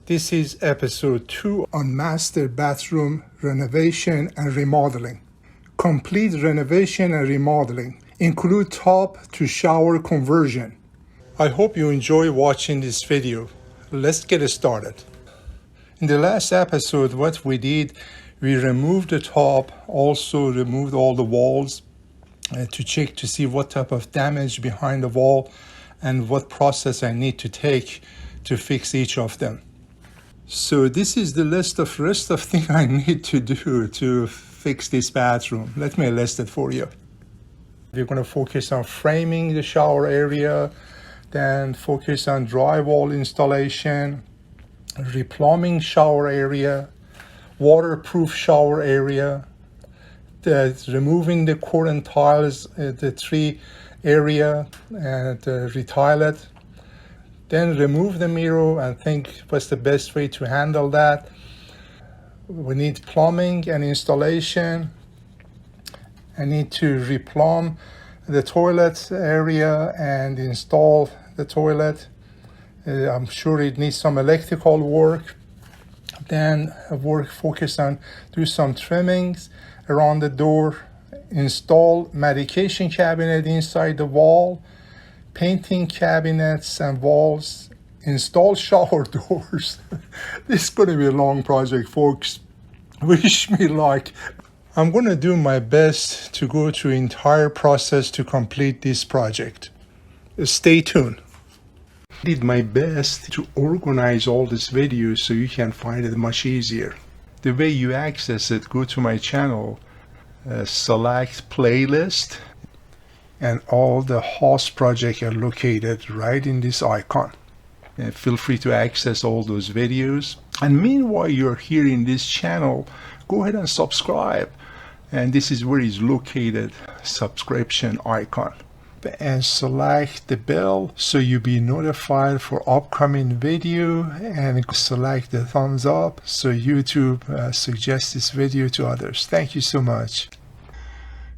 This is episode 2 on master bathroom renovation and remodeling. Complete renovation and remodeling include top to shower conversion. I hope you enjoy watching this video. Let's get started. In the last episode, what we did, we removed the top, also removed all the walls to check to see what type of damage behind the wall and what process I need to take to fix each of them. So this is the rest of things I need to do to fix this bathroom. Let me list it for you. We're going to focus on framing the shower area, then focus on drywall installation, replumbing shower area, waterproof shower area, removing the current tiles, the tree area, and retile it. Then remove the mirror and think what's the best way to handle that. We need plumbing and installation. I need to replumb the toilet area and install the toilet. I'm sure it needs some electrical work. Then focus on do some trimmings around the door, install medication cabinet inside the wall, painting cabinets and walls, install shower doors. This is going to be a long project, folks. Wish me luck. I'm going to do my best to go through the entire process to complete this project. Stay tuned. I did my best to organize all these videos so you can find it much easier. The way you access it, go to my channel, select playlist, and all the host projects are located right in this icon. And feel free to access all those videos. And meanwhile you're here in this channel, go ahead and subscribe. And this is where it's located, subscription icon. And select the bell so you'll be notified for upcoming video, and select the thumbs up so YouTube suggests this video to others. Thank you so much.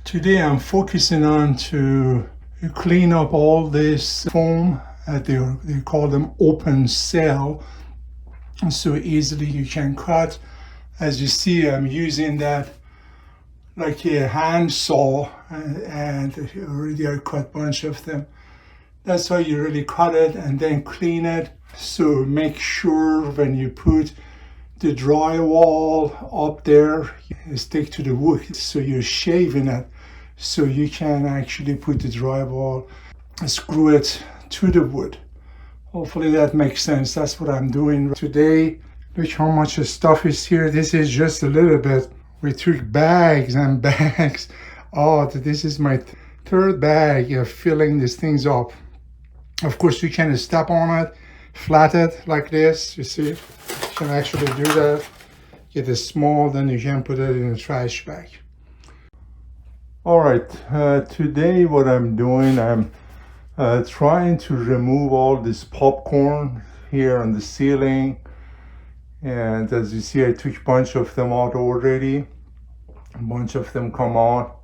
Today I'm focusing on to clean up all this foam. They call them open cell, so easily you can cut. As you see, I'm using that like a hand saw, and already I cut a bunch of them. That's how you really cut it and then clean it. So make sure when you put the drywall up there, you stick to the wood, so you're shaving it, so you can actually put the drywall, screw it to the wood. Hopefully that makes sense. That's what I'm doing today. Look how much stuff is here. This is just a little bit. We took bags and bags. Oh, this is my third bag of filling these things up. Of course, you can step on it, flat it like this. You see, you can actually do that. Get it small, then you can put it in a trash bag. All right, today what I'm doing, I'm trying to remove all this popcorn here on the ceiling. And as you see, I took a bunch of them out already. A bunch of them come out,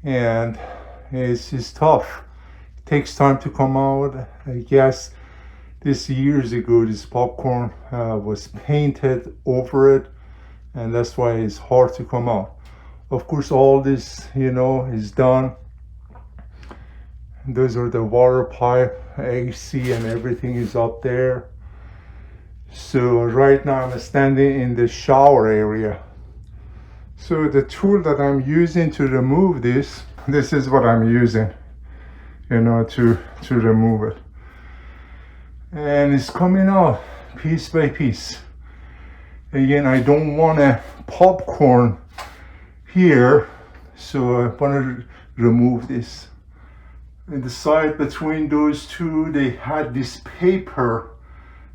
and it's just tough. It takes time to come out. I guess this years ago, this popcorn was painted over it, and that's why it's hard to come out. Of course, all this, is done. Those are the water pipe, AC, and everything is up there. So right now I'm standing in the shower area. So the tool that I'm using to remove this is what I'm using, to remove it. And it's coming out piece by piece. Again, I don't want a popcorn here, so I want to remove this. In the side between those two, they had this paper.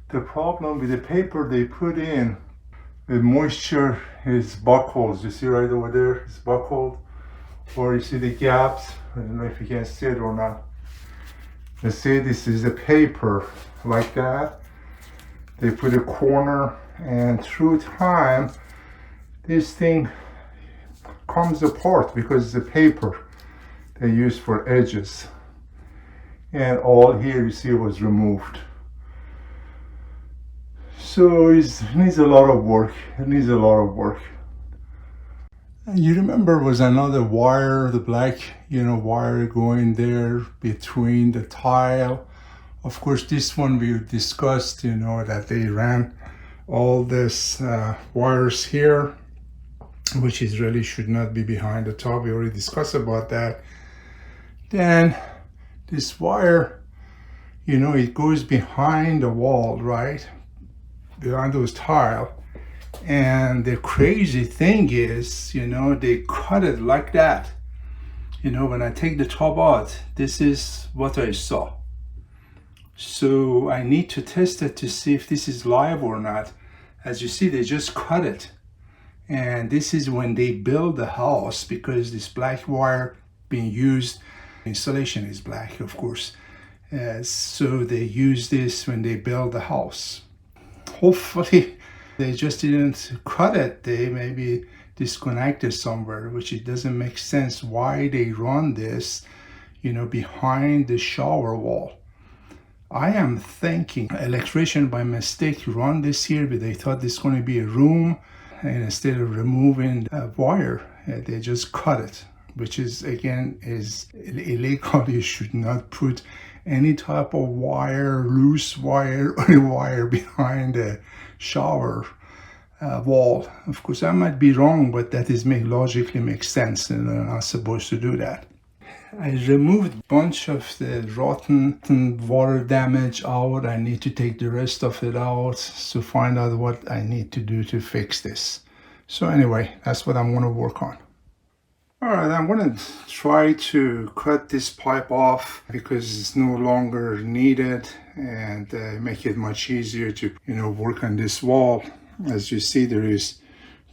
The problem with the paper they put in, the moisture is buckled. You see right over there, it's buckled. Or you see the gaps. I don't know if you can see it or not. You see, this is the paper like that. They put a corner, and through time, this thing comes apart because the paper they use for edges. And all here you see was removed. So it needs a lot of work. It needs a lot of work. And you remember was another wire, the black, wire going there between the tile. Of course, this one we discussed, that they ran all this wires here, which is really should not be behind the top. We already discussed about that. Then this wire, it goes behind the wall, right? Behind those tile. And the crazy thing is, they cut it like that. When I take the top out, this is what I saw. So I need to test it to see if this is live or not. As you see, they just cut it. And this is when they build the house, because this black wire being used, installation is black, of course. So they use this when they build the house. Hopefully they just didn't cut it. They maybe disconnected somewhere, which it doesn't make sense why they run this, behind the shower wall. I am thinking electrician by mistake run this here, but they thought this is going to be a room, and instead of removing a wire, they just cut it, which is again is illegal. You should not put any type of wire, loose wire, or wire behind the shower wall. Of course, I might be wrong, but that is logically makes sense, and I'm not supposed to do that. I removed a bunch of the rotten water damage out. I need to take the rest of it out to find out what I need to do to fix this. So anyway, that's what I'm going to work on. All right, I'm going to try to cut this pipe off because it's no longer needed, and make it much easier to, work on this wall. As you see, there is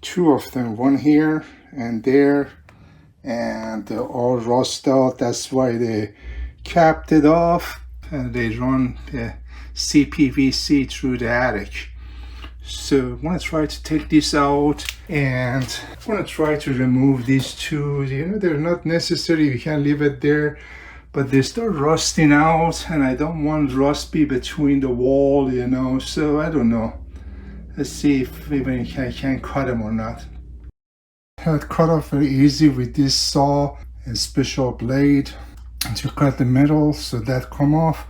two of them, one here and there, and they're all rusted out. That's why they capped it off, and they run the CPVC through the attic. So I'm going to try to take this out, and I'm going to try to remove these two. They're not necessary, you can leave it there, but they start rusting out, and I don't want rust be between the wall, so I don't know. Let's see if even I can cut them or not. It cut off very easy with this saw and special blade to cut the metal, so that come off.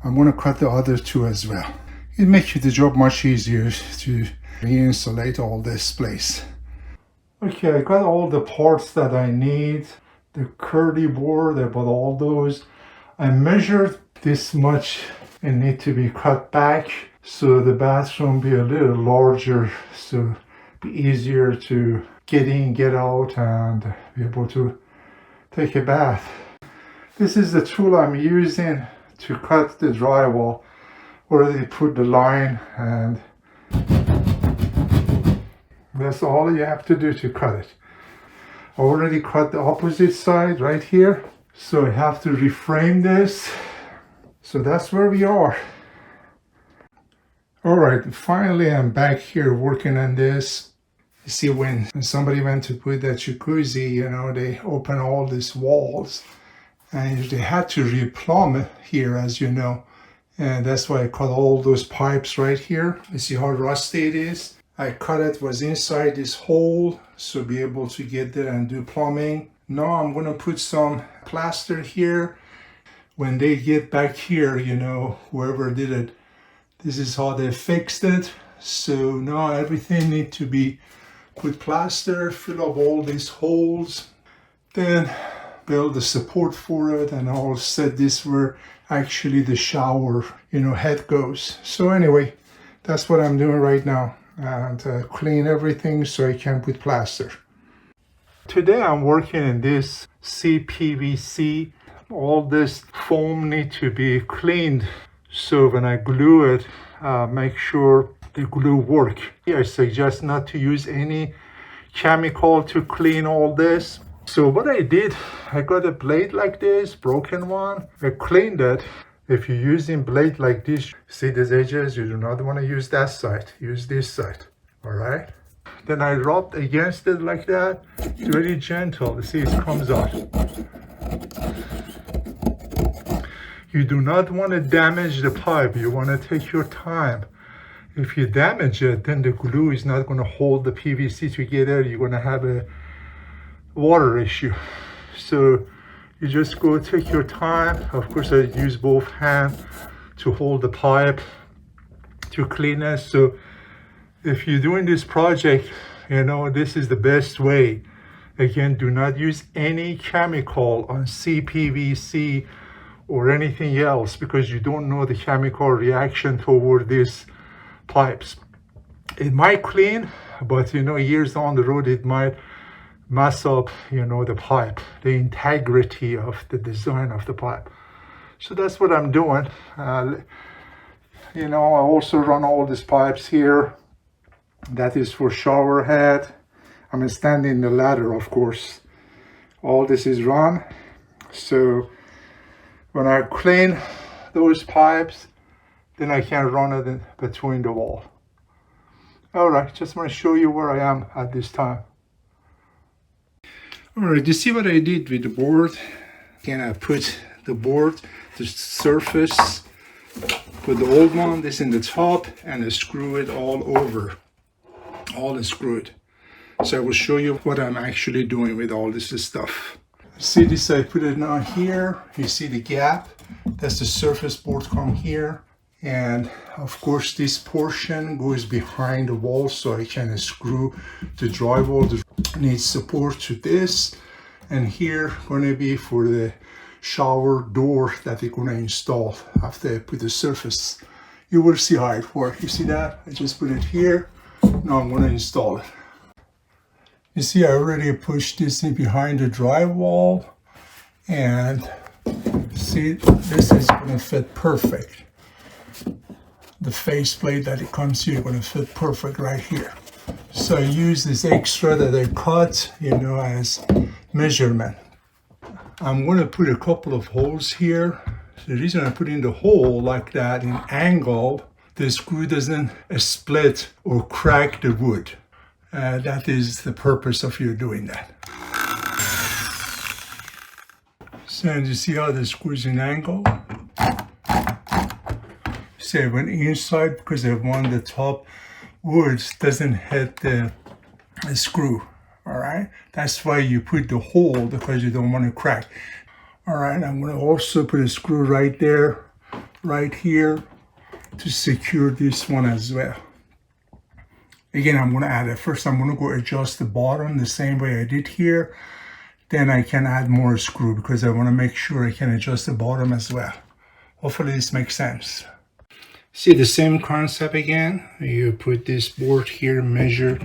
I'm going to cut the other two as well. It makes the job much easier to reinsulate all this place. Okay, I got all the parts that I need. The Kerdi-Board, I bought all those. I measured this much and need to be cut back, so the bathroom be a little larger, so be easier to get in, get out, and be able to take a bath. This is the tool I'm using to cut the drywall. Already put the line, and that's all you have to do to cut it. I already cut the opposite side right here, so I have to reframe this. So that's where we are. All right, finally I'm back here working on this. You see, when somebody went to put that jacuzzi, they open all these walls, and they had to replumb it here, as you know. And that's why I cut all those pipes right here. You see how rusty it is? I cut it, was inside this hole, so be able to get there and do plumbing. Now I'm gonna put some plaster here. When they get back here, whoever did it, this is how they fixed it. So now everything needs to be put plaster, fill up all these holes, then build the support for it, and I'll set this where actually the shower head goes. So anyway, that's what I'm doing right now, and clean everything so I can put plaster. Today I'm working in this CPVC. All this foam need to be cleaned, so when I glue it, make sure the glue work. I suggest not to use any chemical to clean all this. So what I did, I got a blade like this, broken one. I cleaned it. If you're using blade like this, see these edges, you do not want to use that side, use this side, all right? Then I rubbed against it like that, very gentle. See, it comes out. You do not want to damage the pipe. You want to take your time If you damage it, then the glue is not going to hold the PVC together. You're going to have a water issue. So you just go take your time. Of course, I use both hands to hold the pipe to clean it. So if you're doing this project, you know, this is the best way. Again, do not use any chemical on CPVC or anything else, because you don't know the chemical reaction toward these pipes. It might clean, but you know, years down the road, it might mess up, you know, the pipe, the integrity of the design of the pipe. So that's what I'm doing. You know, I also run all these pipes here. That is for shower head. I'm standing the ladder, of course. All this is run. So when I clean those pipes, then I can run it in between the wall. All right, just want to show you where I am at this time. All right, you see what I did with the board? Again, I put the board, the surface, put the old one, this in the top, and I screw it all over, all screwed. So I will show you what I'm actually doing with all this stuff. See this, I put it on here. You see the gap, that's the surface board come here. And of course, this portion goes behind the wall, so I can screw the drywall. It needs support to this. And here going to be for the shower door that we're going to install after I put the surface. You will see how it works. You see that? I just put it here. Now I'm going to install it. You see, I already pushed this in behind the drywall, and see, this is going to fit perfect. The faceplate that it comes here going to fit perfect right here. So I use this extra that I cut, you know, as measurement. I'm going to put a couple of holes here. The reason I put in the hole like that in angle, the screw doesn't split or crack the wood. That is the purpose of you doing that. So you see how the screw is in angle? See, I went inside because I want the top wood doesn't hit the screw. All right, that's why you put the hole, because you don't want to crack. All right, I'm going to also put a screw right there, right here, to secure this one as well. Again, I'm going to add it. First, I'm going to go adjust the bottom the same way I did here. Then I can add more screw because I want to make sure I can adjust the bottom as well. Hopefully this makes sense. See the same concept again. You put this board here, measure,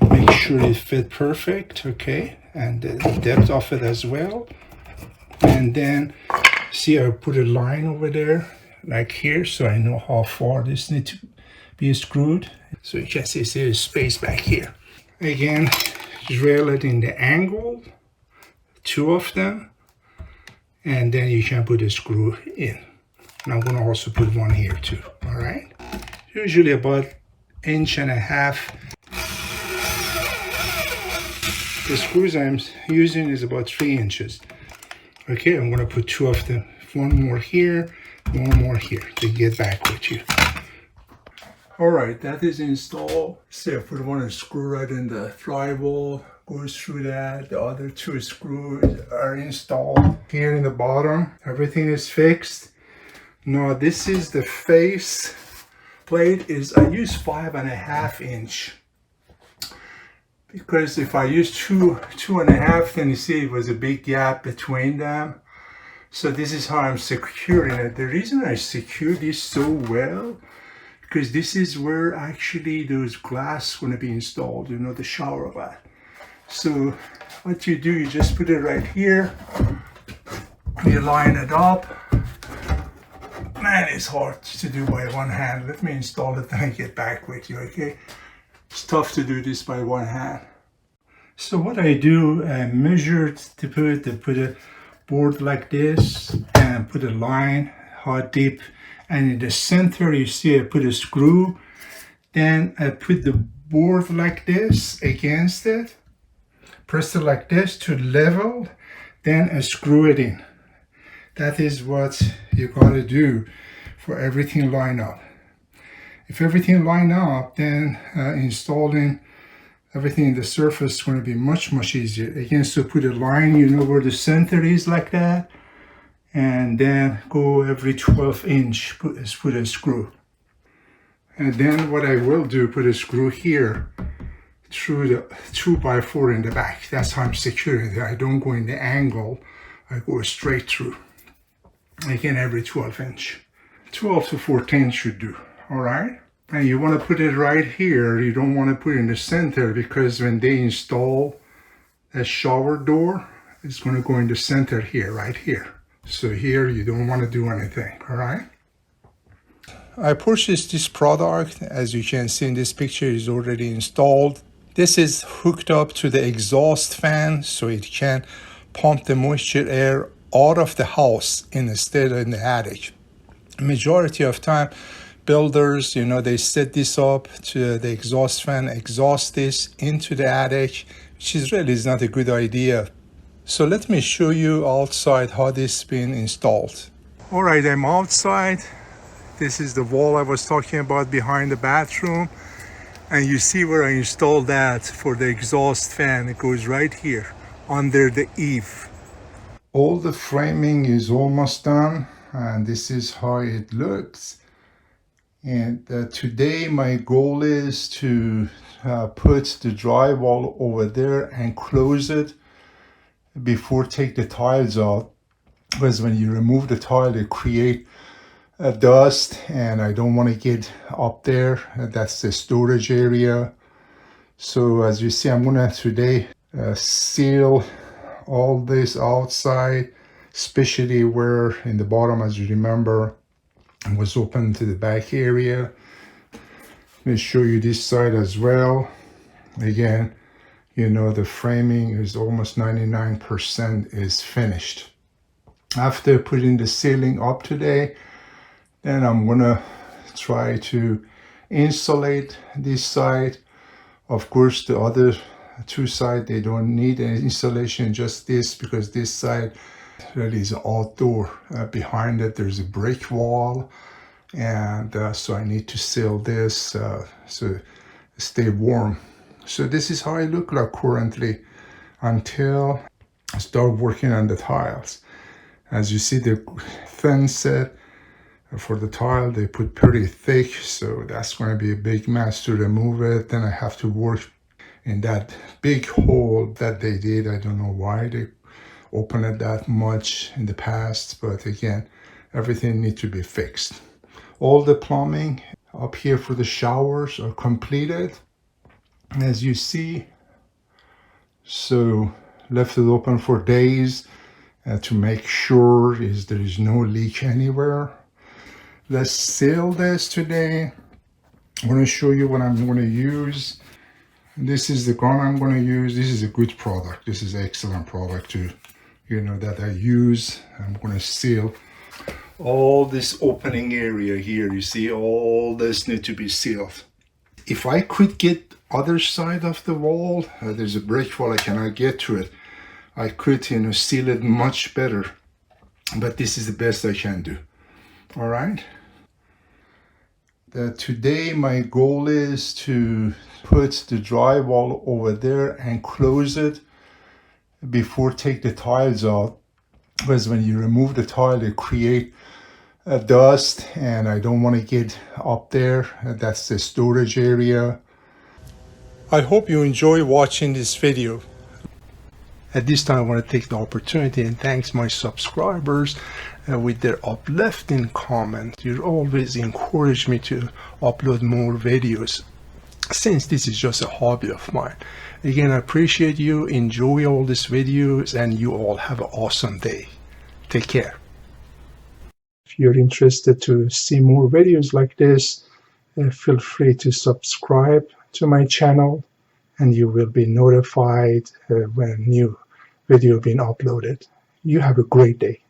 make sure it fit perfect, okay? And the depth of it as well. And then, see, I put a line over there, like here, so I know how far this needs to be screwed. So you can see there's space back here. Again, drill it in the angle, 2 of them, and then you can put a screw in. And I'm going to also put one here too, all right? Usually about 1.5 inches. The screws I'm using is about 3 inches. Okay, I'm going to put 2 of them. One more here, one more here to get back with you. All right, that is installed. See, I put one screw right in the drywall, goes through that. The other 2 screws are installed. Here in the bottom, everything is fixed. Now this is the face plate. I use 5.5 inch. Because if I use 2.5, then you see it was a big gap between them. So this is how I'm securing it. The reason I secure this so well, because this is where actually those glass going to be installed, you know, the shower bath. So what you do, you just put it right here. You line it up. Man, it's hard to do by one hand. Let me install it and I get back with you, okay? It's tough to do this by one hand. So what I do, I measured to put a board like this and put a line, how deep, and in the center you see I put a screw. Then I put the board like this against it, press it like this to level, then I screw it in. That is what you gotta do for everything line up. If everything line up, then installing everything in the surface is going to be much easier. Again, so put a line, you know where the center is, like that, and then go every 12-inch, put a screw. And then what I will do, put a screw here through the 2x4 in the back. That's how I'm securing it. I don't go in the angle, I go straight through. Again, every 12-inch. 12 to 14 should do, all right? And you want to put it right here. You don't want to put it in the center, because when they install a shower door, it's going to go in the center here, right here. So here you don't want to do anything, all right? I purchased this product. As you can see in this picture, is already installed. This is hooked up to the exhaust fan, so it can pump the moisture air out of the house instead of in the attic. Majority of time, builders, you know, they set this up to the exhaust fan, exhaust this into the attic, which is not a good idea. So let me show you outside how this has been installed. All right, I'm outside. This is the wall I was talking about behind the bathroom. And you see where I installed that for the exhaust fan. It goes right here under the eave. All the framing is almost done, and this is how it looks. And today my goal is to put the drywall over there and close it before take the tiles out, because when you remove the tile, it create dust, and I don't want to get up there. That's the storage area. So as you see, I'm gonna today seal all this outside, especially where in the bottom, as you remember, it was open to the back area. Let me show you this side as well. Again, you know, the framing is almost 99% is finished. After putting the ceiling up today, then I'm gonna try to insulate this side. Of course, the other two sides, they don't need any insulation, just this, because this side really is outdoor. Behind it, there's a brick wall, and so I need to seal this so stay warm. So this is how I look like currently until I start working on the tiles. As you see, the thin set for the tile, they put pretty thick, so that's going to be a big mess to remove it. Then I have to work in that big hole that they did. I don't know why they opened it that much in the past, but again, everything needs to be fixed. All the plumbing up here for the showers are completed, as you see. So left it open for days to make sure there is no leak anywhere. Let's seal this today. I'm going to show you what I'm going to use. This is the gun I'm going to use. This is a good product. This is an excellent product to, you know, that I use. I'm going to seal all this opening area here. You see, all this need to be sealed. If I could get other side of the wall, there's a brick wall, I cannot get to it. I could, you know, seal it much better, but this is the best I can do. All right. Today my goal is to put the drywall over there and close it before take the tiles out, because when you remove the tile, it create dust, and I don't want to get up there. That's the storage area. I hope you enjoy watching this video. At this time, I want to take the opportunity and thank my subscribers with their uplifting comment. You always encourage me to upload more videos, since this is just a hobby of mine. Again, I appreciate you. Enjoy all these videos, and you all have an awesome day. Take care. If you're interested to see more videos like this, feel free to subscribe to my channel, and you will be notified when new video being uploaded. You have a great day.